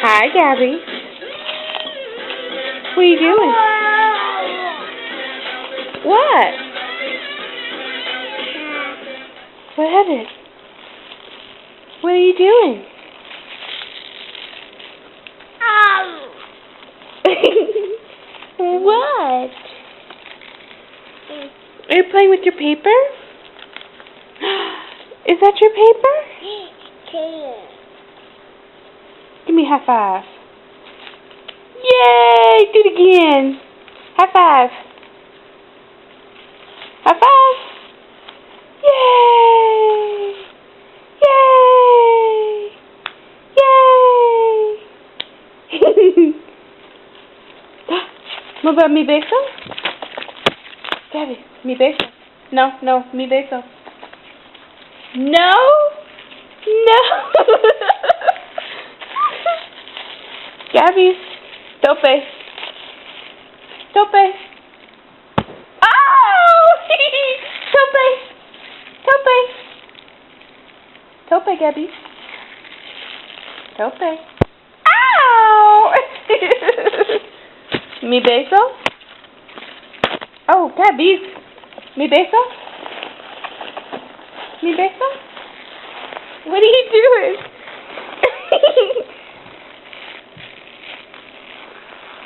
Hi, Gabby. What are you doing? What? What happened? What are you doing? What? Are you playing with your paper? Is that your paper? Give me a high five. Yay! Do it again. High five. High five. Yay! Yay! Yay! ¿Mo ver mi beso? Gabby, mi beso. No, no, mi beso. No? No! Gabby, tope. Tope. Oh! Tope. Tope. Tope, Gabby. Tope. Ow! Mi beso? Oh, Gabby. Mi beso? Mi beso? What are you doing?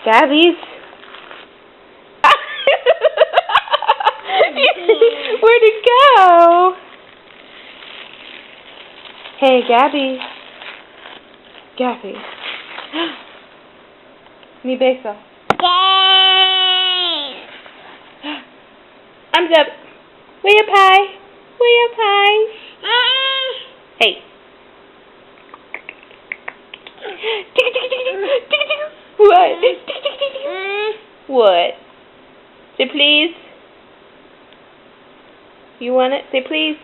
Gabby. Where'd it go? Hey, Gabby. Gabby. Mi beso. Arms up. Way up high. Way up high. Hey. What? What? Say please. You want it? Say please.